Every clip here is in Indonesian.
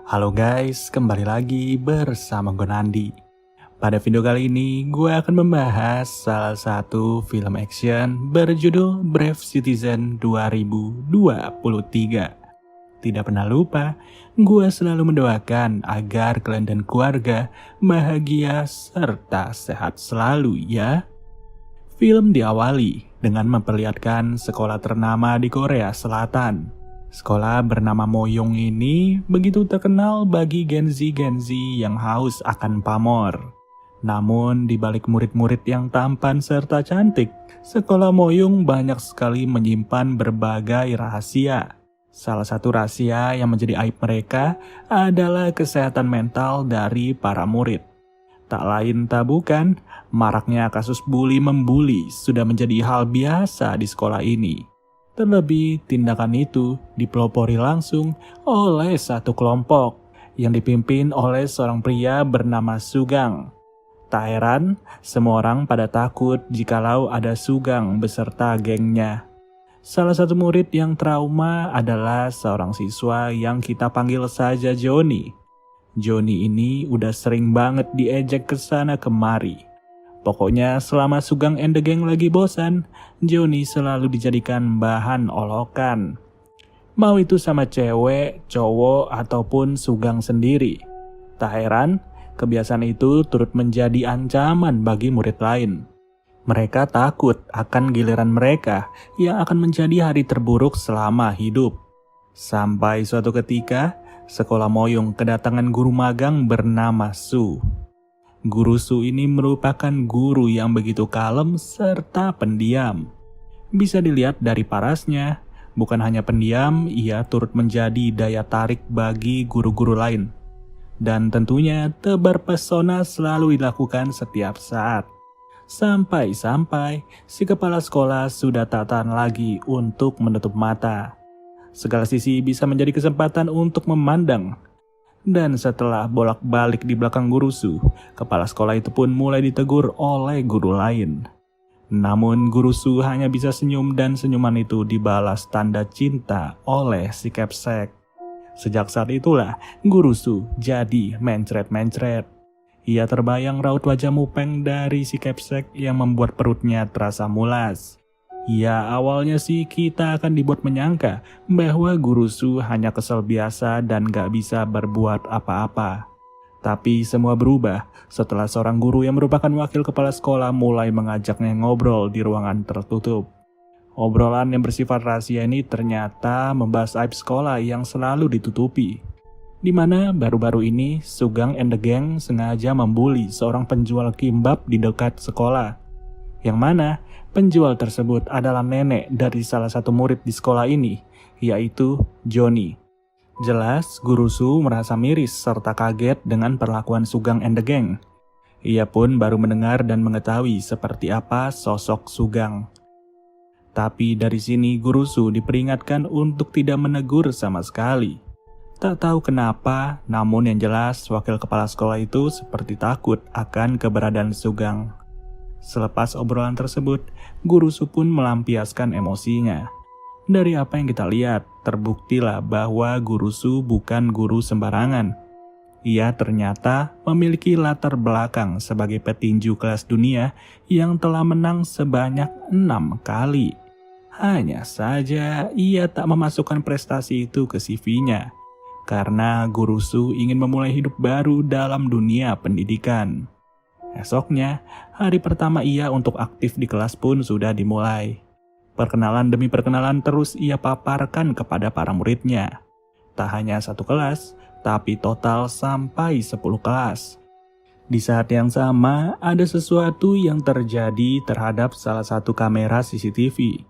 Halo guys, kembali lagi bersama gue Nandi. Pada video kali ini, gue akan membahas salah satu film action berjudul Brave Citizen 2023. Tidak pernah lupa, gue selalu mendoakan agar kalian dan keluarga bahagia serta sehat selalu ya. Film diawali dengan memperlihatkan sekolah ternama di Korea Selatan. Sekolah bernama Moyong ini begitu terkenal bagi Gen Z yang haus akan pamor. Namun di balik murid-murid yang tampan serta cantik, sekolah Moyong banyak sekali menyimpan berbagai rahasia. Salah satu rahasia yang menjadi aib mereka adalah kesehatan mental dari para murid. Tak lain tak bukan, maraknya kasus bully-membuli sudah menjadi hal biasa di sekolah ini. Terlebih, tindakan itu dipelopori langsung oleh satu kelompok yang dipimpin oleh seorang pria bernama Sugang. Tak heran, semua orang pada takut jikalau ada Sugang beserta gengnya. Salah satu murid yang trauma adalah seorang siswa yang kita panggil saja Johnny. Johnny ini udah sering banget diejek ke sana kemari. Pokoknya selama Sugang and the Gang lagi bosan, Johnny selalu dijadikan bahan olokan. Mau itu sama cewek, cowok, ataupun Sugang sendiri. Tak heran, kebiasaan itu turut menjadi ancaman bagi murid lain. Mereka takut akan giliran mereka yang akan menjadi hari terburuk selama hidup. Sampai suatu ketika, sekolah Moyong kedatangan guru magang bernama Su. Guru Su ini merupakan guru yang begitu kalem serta pendiam. Bisa dilihat dari parasnya, bukan hanya pendiam, ia turut menjadi daya tarik bagi guru-guru lain. Dan tentunya tebar pesona selalu dilakukan setiap saat. Sampai-sampai si kepala sekolah sudah tak tahan lagi untuk menutup mata. Segala sisi bisa menjadi kesempatan untuk memandang. Dan setelah bolak-balik di belakang guru Su, kepala sekolah itu pun mulai ditegur oleh guru lain. Namun guru Su hanya bisa senyum dan senyuman itu dibalas tanda cinta oleh si Kepsek. Sejak saat itulah guru Su jadi mencret-mencret. Ia terbayang raut wajah mupeng dari si Kepsek yang membuat perutnya terasa mulas. Ya awalnya sih kita akan dibuat menyangka bahwa guru Su hanya kesel biasa dan gak bisa berbuat apa-apa. Tapi semua berubah setelah seorang guru yang merupakan wakil kepala sekolah mulai mengajaknya ngobrol di ruangan tertutup. Obrolan yang bersifat rahasia ini ternyata membahas aib sekolah yang selalu ditutupi. Di mana baru-baru ini Sugang and the Gang sengaja membuli seorang penjual kimbap di dekat sekolah. Yang mana penjual tersebut adalah nenek dari salah satu murid di sekolah ini, yaitu Johnny. Jelas, guru Su merasa miris serta kaget dengan perlakuan Sugang and the Gang. Ia pun baru mendengar dan mengetahui seperti apa sosok Sugang. Tapi dari sini guru Su diperingatkan untuk tidak menegur sama sekali. Tak tahu kenapa, namun yang jelas wakil kepala sekolah itu seperti takut akan keberadaan Sugang. Selepas obrolan tersebut, guru Su pun melampiaskan emosinya. Dari apa yang kita lihat, terbuktilah bahwa guru Su bukan guru sembarangan. Ia ternyata memiliki latar belakang sebagai petinju kelas dunia yang telah menang sebanyak 6 kali. Hanya saja ia tak memasukkan prestasi itu ke CV-nya, karena guru Su ingin memulai hidup baru dalam dunia pendidikan. Esoknya, hari pertama ia untuk aktif di kelas pun sudah dimulai. Perkenalan demi perkenalan terus ia paparkan kepada para muridnya. Tak hanya satu kelas, tapi total sampai 10 kelas. Di saat yang sama, ada sesuatu yang terjadi terhadap salah satu kamera CCTV.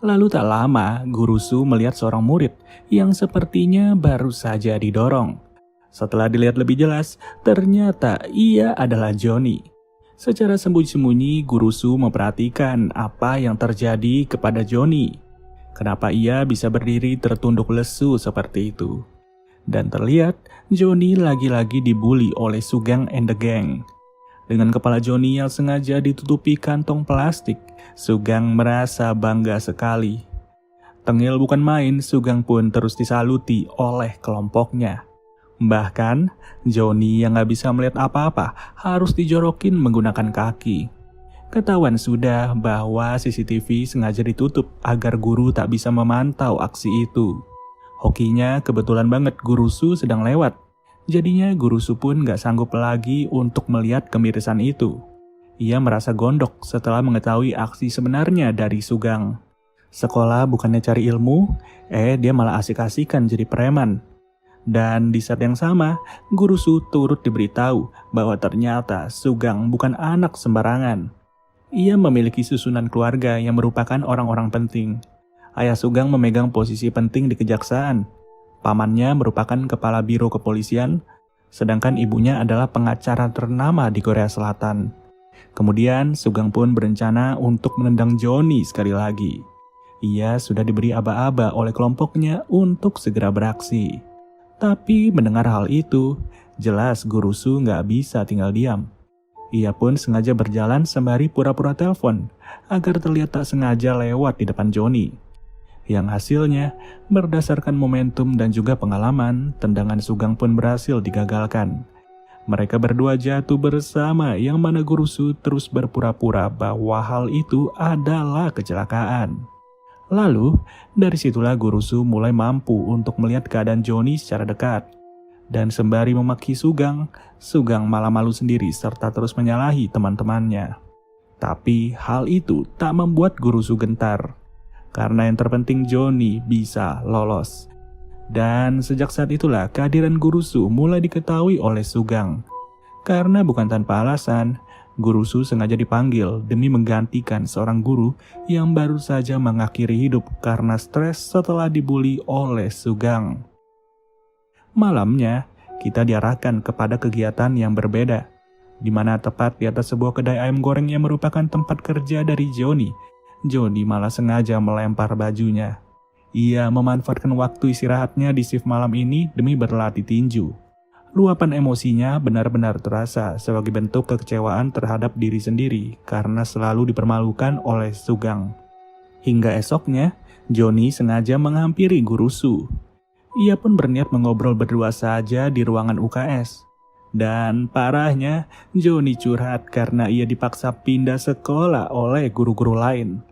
Lalu tak lama, guru Su melihat seorang murid yang sepertinya baru saja didorong. Setelah dilihat lebih jelas, ternyata ia adalah Johnny. Secara sembunyi-sembunyi, guru Su memperhatikan apa yang terjadi kepada Johnny. Kenapa ia bisa berdiri tertunduk lesu seperti itu. Dan terlihat, Johnny lagi-lagi dibully oleh Sugang and the Gang. Dengan kepala Johnny yang sengaja ditutupi kantong plastik, Sugang merasa bangga sekali. Tengil bukan main, Sugang pun terus disaluti oleh kelompoknya. Bahkan, Joni yang gak bisa melihat apa-apa harus dijorokin menggunakan kaki. Ketahuan sudah bahwa CCTV sengaja ditutup agar guru tak bisa memantau aksi itu. Hokinya kebetulan banget Guru Su sedang lewat. Jadinya Guru Su pun gak sanggup lagi untuk melihat kemirisan itu. Ia merasa gondok setelah mengetahui aksi sebenarnya dari Sugang. Sekolah bukannya cari ilmu, dia malah asik-asikan jadi preman. Dan di saat yang sama, Guru Su turut diberitahu bahwa ternyata Sugang bukan anak sembarangan. Ia memiliki susunan keluarga yang merupakan orang-orang penting. Ayah Sugang memegang posisi penting di kejaksaan. Pamannya merupakan kepala biro kepolisian, sedangkan ibunya adalah pengacara ternama di Korea Selatan. Kemudian Sugang pun berencana untuk menendang Joni sekali lagi. Ia sudah diberi aba-aba oleh kelompoknya untuk segera beraksi. Tapi mendengar hal itu, jelas Guru Su nggak bisa tinggal diam. Ia pun sengaja berjalan sembari pura-pura telepon agar terlihat tak sengaja lewat di depan Joni. Yang hasilnya, berdasarkan momentum dan juga pengalaman, tendangan Sugang pun berhasil digagalkan. Mereka berdua jatuh bersama yang mana Guru Su terus berpura-pura bahwa hal itu adalah kecelakaan. Lalu, dari situlah Guru Su mulai mampu untuk melihat keadaan Joni secara dekat. Dan sembari memaki Sugang, Sugang malah malu sendiri serta terus menyalahi teman-temannya. Tapi hal itu tak membuat Guru Su gentar. Karena yang terpenting Joni bisa lolos. Dan sejak saat itulah kehadiran Guru Su mulai diketahui oleh Sugang. Karena bukan tanpa alasan, Guru Su sengaja dipanggil demi menggantikan seorang guru yang baru saja mengakhiri hidup karena stres setelah dibully oleh Sugang. Malamnya, kita diarahkan kepada kegiatan yang berbeda, di mana tepat di atas sebuah kedai ayam goreng yang merupakan tempat kerja dari Joni. Joni malah sengaja melempar bajunya. Ia memanfaatkan waktu istirahatnya di shift malam ini demi berlatih tinju. Luapan emosinya benar-benar terasa sebagai bentuk kekecewaan terhadap diri sendiri karena selalu dipermalukan oleh Sugang. Hingga esoknya, Joni sengaja menghampiri Guru Su. Ia pun berniat mengobrol berdua saja di ruangan UKS. Dan parahnya, Joni curhat karena ia dipaksa pindah sekolah oleh guru-guru lain.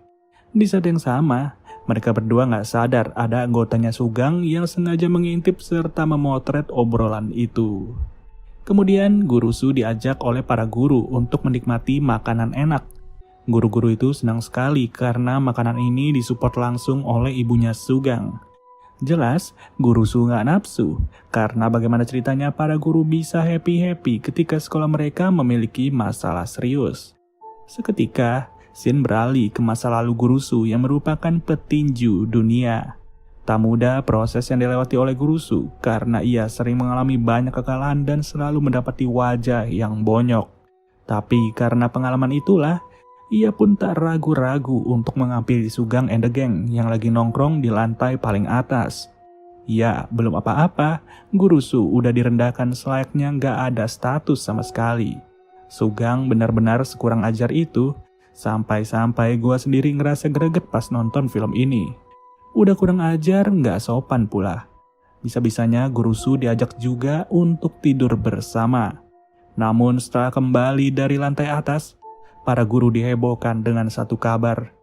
Di saat yang sama, mereka berdua gak sadar ada anggotanya Sugang yang sengaja mengintip serta memotret obrolan itu. Kemudian Guru Su diajak oleh para guru untuk menikmati makanan enak. Guru-guru itu senang sekali karena makanan ini disupport langsung oleh ibunya Sugang. Jelas, Guru Su gak nafsu, karena bagaimana ceritanya para guru bisa happy-happy ketika sekolah mereka memiliki masalah serius. Seketika, scene beralih ke masa lalu Guru Su yang merupakan petinju dunia. Tak mudah proses yang dilewati oleh Guru Su karena ia sering mengalami banyak kekalahan dan selalu mendapati wajah yang bonyok. Tapi karena pengalaman itulah, ia pun tak ragu-ragu untuk menghampiri Sugang and the Gang yang lagi nongkrong di lantai paling atas. Ya, belum apa-apa, Guru Su udah direndahkan selayaknya gak ada status sama sekali. Sugang benar-benar sekurang ajar itu, sampai-sampai gua sendiri ngerasa greget pas nonton film ini. Udah kurang ajar, gak sopan pula. Bisa-bisanya Guru Su diajak juga untuk tidur bersama. Namun setelah kembali dari lantai atas, para guru dihebohkan dengan satu kabar,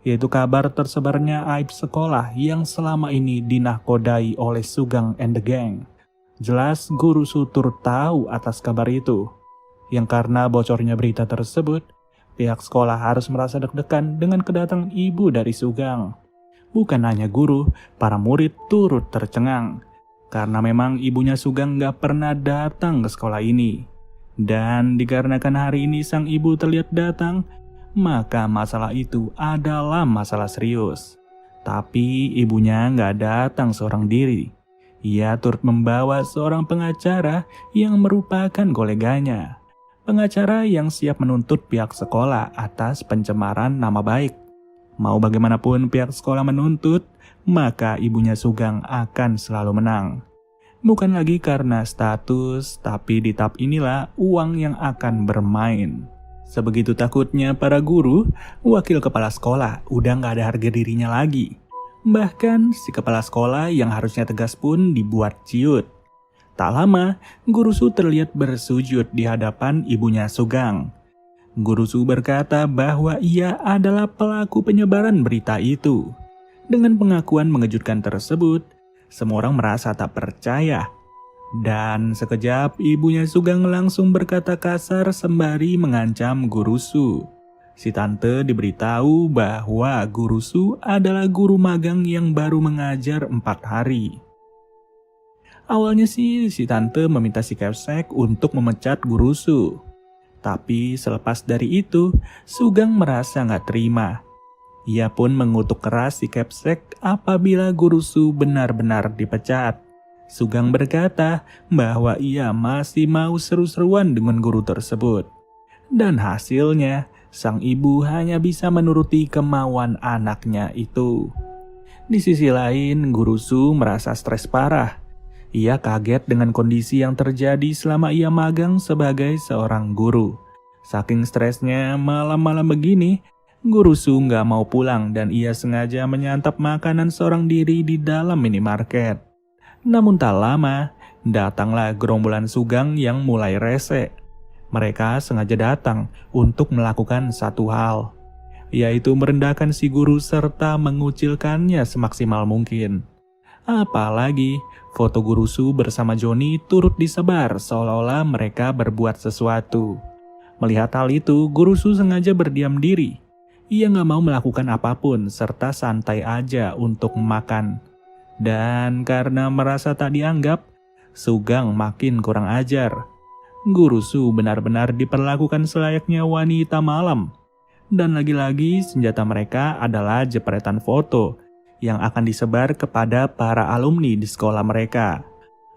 yaitu kabar tersebarnya aib sekolah yang selama ini dinahkodai oleh Sugang and the Gang. Jelas Guru Su turut tahu atas kabar itu, yang karena bocornya berita tersebut, pihak sekolah harus merasa deg-degan dengan kedatangan ibu dari Sugang. Bukan hanya guru, para murid turut tercengang, karena memang ibunya Sugang gak pernah datang ke sekolah ini. Dan dikarenakan hari ini sang ibu terlihat datang, maka masalah itu adalah masalah serius. Tapi ibunya gak datang seorang diri. Ia turut membawa seorang pengacara yang merupakan koleganya. Pengacara yang siap menuntut pihak sekolah atas pencemaran nama baik. Mau bagaimanapun pihak sekolah menuntut, maka ibunya Sugang akan selalu menang. Bukan lagi karena status, tapi di tahap inilah uang yang akan bermain. Sebegitu takutnya para guru, wakil kepala sekolah udah gak ada harga dirinya lagi. Bahkan si kepala sekolah yang harusnya tegas pun dibuat ciut. Tak lama, Guru Su terlihat bersujud di hadapan ibunya Sugang. Guru Su berkata bahwa ia adalah pelaku penyebaran berita itu. Dengan pengakuan mengejutkan tersebut, semua orang merasa tak percaya. Dan sekejap ibunya Sugang langsung berkata kasar sembari mengancam Guru Su. Si tante diberitahu bahwa Guru Su adalah guru magang yang baru mengajar 4 hari. Awalnya sih si tante meminta si Kepsek untuk memecat Guru Su. Tapi selepas dari itu, Sugang merasa gak terima. Ia pun mengutuk keras si Kepsek apabila Guru Su benar-benar dipecat. Sugang berkata bahwa ia masih mau seru-seruan dengan guru tersebut. Dan hasilnya, sang ibu hanya bisa menuruti kemauan anaknya itu. Di sisi lain, Guru Su merasa stres parah. Ia kaget dengan kondisi yang terjadi selama ia magang sebagai seorang guru. Saking stresnya, malam-malam begini, Guru Su nggak mau pulang dan ia sengaja menyantap makanan seorang diri di dalam minimarket. Namun tak lama, datanglah gerombolan Sugang yang mulai rese. Mereka sengaja datang untuk melakukan satu hal, yaitu merendahkan si guru serta mengucilkannya semaksimal mungkin. Apalagi, foto Guru Su bersama Johnny turut disebar seolah-olah mereka berbuat sesuatu. Melihat hal itu, Guru Su sengaja berdiam diri. Ia gak mau melakukan apapun serta santai aja untuk makan. Dan karena merasa tak dianggap, Sugang makin kurang ajar. Guru Su benar-benar diperlakukan selayaknya wanita malam. Dan lagi-lagi senjata mereka adalah jepretan foto yang akan disebar kepada para alumni di sekolah mereka.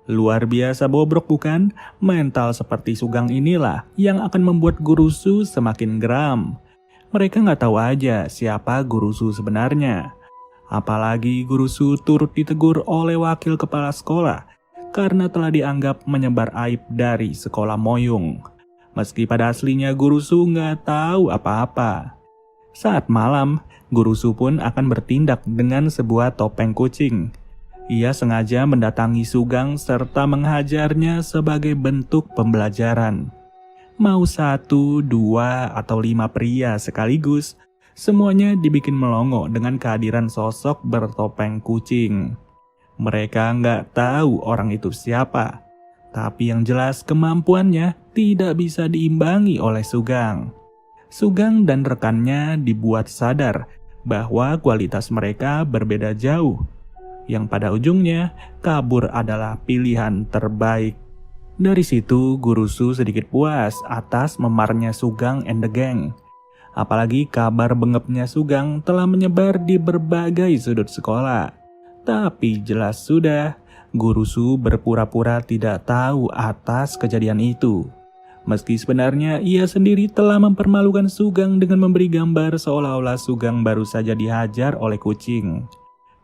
Luar biasa bobrok bukan? Mental seperti Sugang inilah yang akan membuat Guru Su semakin geram. Mereka nggak tahu aja siapa Guru Su sebenarnya. Apalagi Guru Su turut ditegur oleh wakil kepala sekolah karena telah dianggap menyebar aib dari sekolah Moyung. Meski pada aslinya Guru Su nggak tahu apa-apa. Saat malam, Guru Su pun akan bertindak dengan sebuah topeng kucing. Ia sengaja mendatangi Sugang serta menghajarnya sebagai bentuk pembelajaran. Mau 1, 2, atau 5 pria sekaligus, semuanya dibikin melongo dengan kehadiran sosok bertopeng kucing. Mereka nggak tahu orang itu siapa, tapi yang jelas kemampuannya tidak bisa diimbangi oleh Sugang. Sugang dan rekannya dibuat sadar bahwa kualitas mereka berbeda jauh, yang pada ujungnya kabur adalah pilihan terbaik. Dari situ Guru Su sedikit puas atas memarnya Sugang and the Gang. Apalagi kabar bengepnya Sugang telah menyebar di berbagai sudut sekolah. Tapi jelas sudah, Guru Su berpura-pura tidak tahu atas kejadian itu. Meski sebenarnya ia sendiri telah mempermalukan Sugang dengan memberi gambar seolah-olah Sugang baru saja dihajar oleh kucing.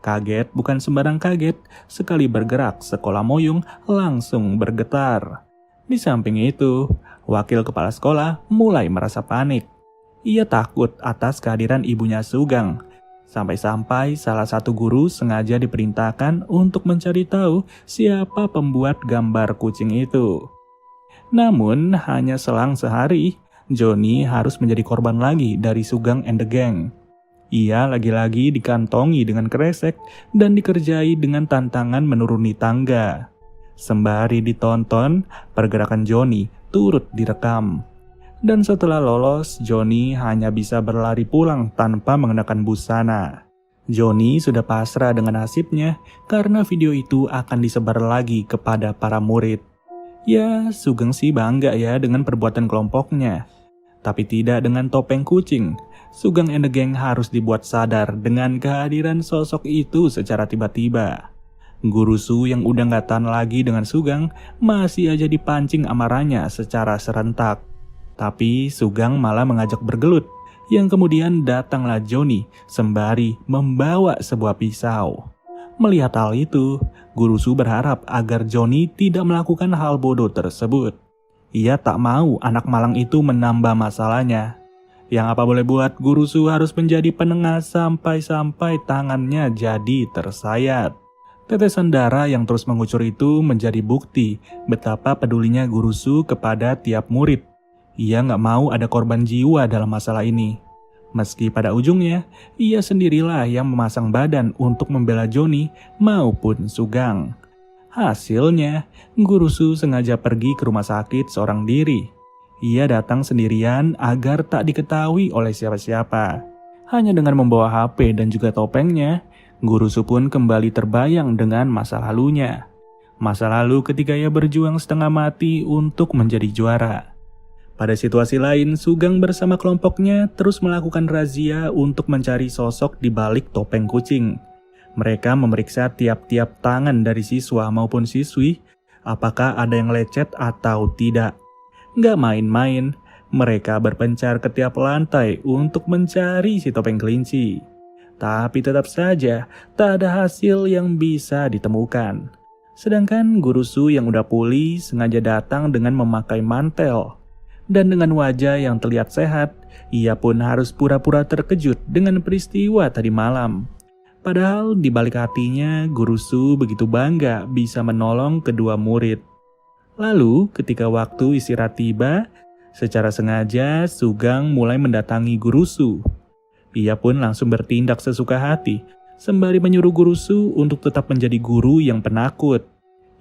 Kaget bukan sembarang kaget, sekali bergerak sekolah Moyung langsung bergetar. Di samping itu, wakil kepala sekolah mulai merasa panik. Ia takut atas kehadiran ibunya Sugang. Sampai-sampai salah satu guru sengaja diperintahkan untuk mencari tahu siapa pembuat gambar kucing itu. Namun, hanya selang sehari, Johnny harus menjadi korban lagi dari Sugang and the Gang. Ia lagi-lagi dikantongi dengan kresek dan dikerjai dengan tantangan menuruni tangga. Sembari ditonton, pergerakan Johnny turut direkam. Dan setelah lolos, Johnny hanya bisa berlari pulang tanpa mengenakan busana. Johnny sudah pasrah dengan nasibnya karena video itu akan disebar lagi kepada para murid. Ya, Sugeng sih bangga ya dengan perbuatan kelompoknya. Tapi tidak dengan topeng kucing. Sugang and the Gang harus dibuat sadar dengan kehadiran sosok itu secara tiba-tiba. Guru Su yang udah gak tahan lagi dengan Sugang masih aja dipancing amarahnya secara serentak. Tapi Sugang malah mengajak bergelut. Yang kemudian datanglah Johnny sembari membawa sebuah pisau. Melihat hal itu, Guru Su berharap agar Johnny tidak melakukan hal bodoh tersebut. Ia tak mau anak malang itu menambah masalahnya. Yang apa boleh buat, Guru Su harus menjadi penengah sampai-sampai tangannya jadi tersayat. Tetesan darah yang terus mengucur itu menjadi bukti betapa pedulinya Guru Su kepada tiap murid. Ia nggak mau ada korban jiwa dalam masalah ini. Meski pada ujungnya, ia sendirilah yang memasang badan untuk membela Johnny maupun Sugang. Hasilnya, Guru Su sengaja pergi ke rumah sakit seorang diri. Ia datang sendirian agar tak diketahui oleh siapa-siapa. Hanya dengan membawa HP dan juga topengnya, Guru Su pun kembali terbayang dengan masa lalunya. Masa lalu ketika ia berjuang setengah mati untuk menjadi juara. Pada situasi lain, Sugang bersama kelompoknya terus melakukan razia untuk mencari sosok di balik topeng kucing. Mereka memeriksa tiap-tiap tangan dari siswa maupun siswi, apakah ada yang lecet atau tidak. Nggak main-main, mereka berpencar ke tiap lantai untuk mencari si topeng kelinci. Tapi tetap saja, tak ada hasil yang bisa ditemukan. Sedangkan Guru Su yang udah pulih sengaja datang dengan memakai mantel. Dan dengan wajah yang terlihat sehat, ia pun harus pura-pura terkejut dengan peristiwa tadi malam. Padahal di balik hatinya, Guru Su begitu bangga bisa menolong kedua murid. Lalu ketika waktu istirahat tiba, secara sengaja Sugang mulai mendatangi Guru Su. Ia pun langsung bertindak sesuka hati, sembari menyuruh Guru Su untuk tetap menjadi guru yang penakut.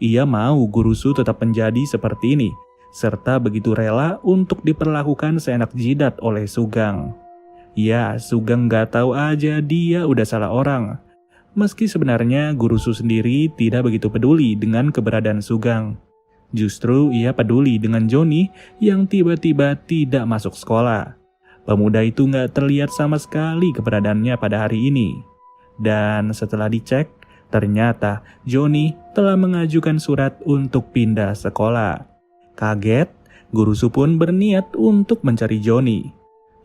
Ia mau Guru Su tetap menjadi seperti ini, serta begitu rela untuk diperlakukan seenak jidat oleh Sugang. Ya, Sugang gak tahu aja dia udah salah orang. Meski sebenarnya Guru Su sendiri tidak begitu peduli dengan keberadaan Sugang. Justru ia peduli dengan Johnny yang tiba-tiba tidak masuk sekolah. Pemuda itu gak terlihat sama sekali keberadaannya pada hari ini. Dan setelah dicek, ternyata Johnny telah mengajukan surat untuk pindah sekolah. Kaget, Guru Su pun berniat untuk mencari Johnny.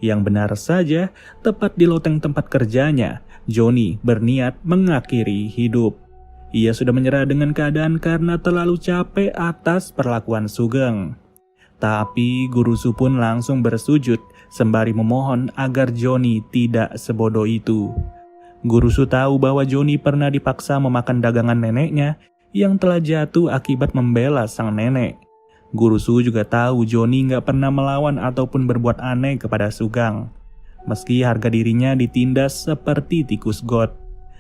Yang benar saja, tepat di loteng tempat kerjanya, Johnny berniat mengakhiri hidup. Ia sudah menyerah dengan keadaan karena terlalu capek atas perlakuan Sugeng. Tapi Guru Su pun langsung bersujud sembari memohon agar Johnny tidak sebodoh itu. Guru Su tahu bahwa Johnny pernah dipaksa memakan dagangan neneknya yang telah jatuh akibat membela sang nenek. Guru Su juga tahu Johnny gak pernah melawan ataupun berbuat aneh kepada Sugang. Meski harga dirinya ditindas seperti tikus got.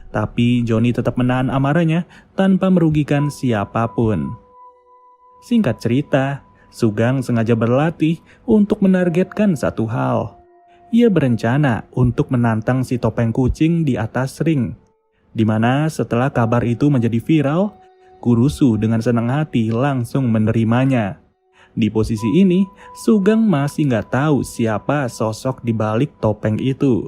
Tapi Johnny tetap menahan amarahnya tanpa merugikan siapapun. Singkat cerita, Sugang sengaja berlatih untuk menargetkan satu hal. Ia berencana untuk menantang si topeng kucing di atas ring. Dimana setelah kabar itu menjadi viral, Guru Su dengan senang hati langsung menerimanya. Di posisi ini, Sugang masih nggak tahu siapa sosok di balik topeng itu.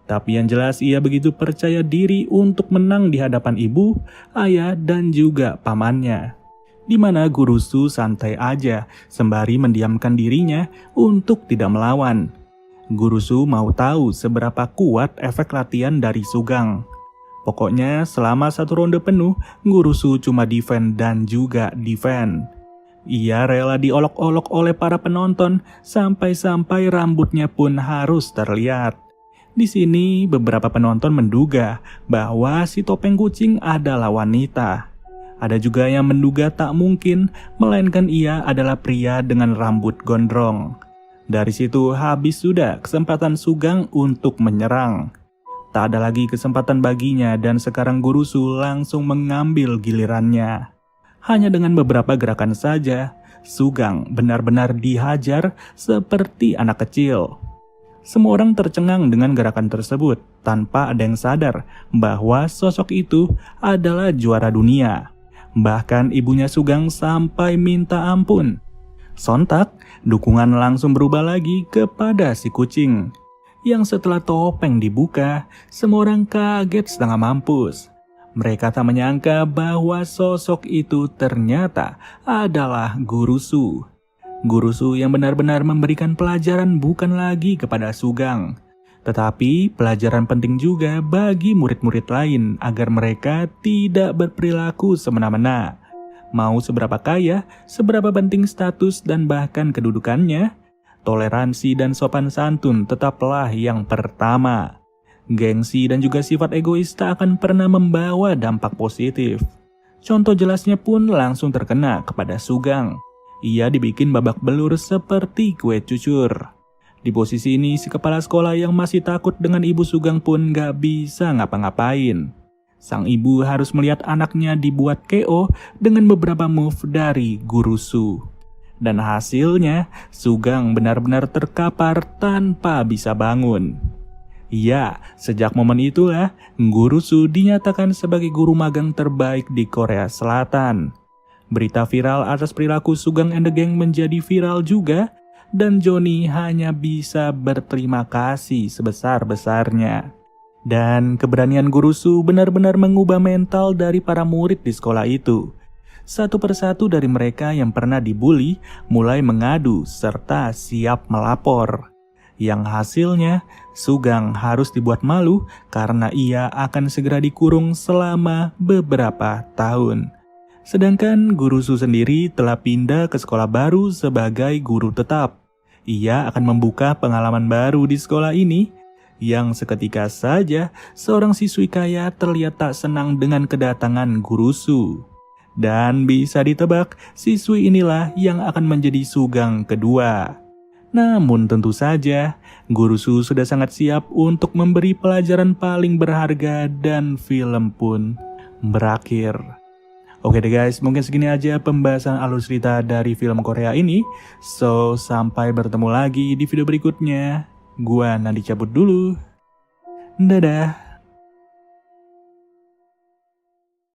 Tapi yang jelas ia begitu percaya diri untuk menang di hadapan ibu, ayah, dan juga pamannya. Di mana Guru Su santai aja sembari mendiamkan dirinya untuk tidak melawan. Guru Su mau tahu seberapa kuat efek latihan dari Sugang. Pokoknya selama satu ronde penuh, Guru Su cuma defend dan juga defend. Ia rela diolok-olok oleh para penonton sampai-sampai rambutnya pun harus terlihat. Di sini beberapa penonton menduga bahwa si topeng kucing adalah wanita. Ada juga yang menduga tak mungkin, melainkan ia adalah pria dengan rambut gondrong. Dari situ habis sudah kesempatan Sugang untuk menyerang. Tak ada lagi kesempatan baginya dan sekarang Guru Su langsung mengambil gilirannya. Hanya dengan beberapa gerakan saja, Sugang benar-benar dihajar seperti anak kecil. Semua orang tercengang dengan gerakan tersebut tanpa ada yang sadar bahwa sosok itu adalah juara dunia. Bahkan ibunya Sugang sampai minta ampun. Sontak, dukungan langsung berubah lagi kepada si kucing. Yang setelah topeng dibuka, semua orang kaget setengah mampus. Mereka tak menyangka bahwa sosok itu ternyata adalah Guru Su. Guru Su yang benar-benar memberikan pelajaran bukan lagi kepada Sugang, tetapi pelajaran penting juga bagi murid-murid lain agar mereka tidak berperilaku semena-mena. Mau seberapa kaya, seberapa penting status dan bahkan kedudukannya, toleransi dan sopan santun tetaplah yang pertama. Gengsi dan juga sifat egois tak akan pernah membawa dampak positif. Contoh jelasnya pun langsung terkena kepada Sugang. Ia dibikin babak belur seperti kue cucur. Di posisi ini, si kepala sekolah yang masih takut dengan ibu Sugang pun gak bisa ngapa-ngapain. Sang ibu harus melihat anaknya dibuat KO dengan beberapa move dari Guru Su. Dan hasilnya, Sugang benar-benar terkapar tanpa bisa bangun. Ya, sejak momen itulah, Guru Su dinyatakan sebagai guru magang terbaik di Korea Selatan. Berita viral atas perilaku Sugang and the Gang menjadi viral juga, dan Johnny hanya bisa berterima kasih sebesar-besarnya. Dan keberanian Guru Su benar-benar mengubah mental dari para murid di sekolah itu. Satu persatu dari mereka yang pernah dibully mulai mengadu serta siap melapor. Yang hasilnya, Sugang harus dibuat malu karena ia akan segera dikurung selama beberapa tahun. Sedangkan Guru Su sendiri telah pindah ke sekolah baru sebagai guru tetap. Ia akan membuka pengalaman baru di sekolah ini, yang seketika saja seorang siswi kaya terlihat tak senang dengan kedatangan Guru Su. Dan bisa ditebak, siswi inilah yang akan menjadi Sugang kedua. Namun tentu saja, Guru Su sudah sangat siap untuk memberi pelajaran paling berharga dan film pun berakhir. Oke deh guys, mungkin segini aja pembahasan alur cerita dari film Korea ini. So, sampai bertemu lagi di video berikutnya. Gua Nandi cabut dulu. Dadah.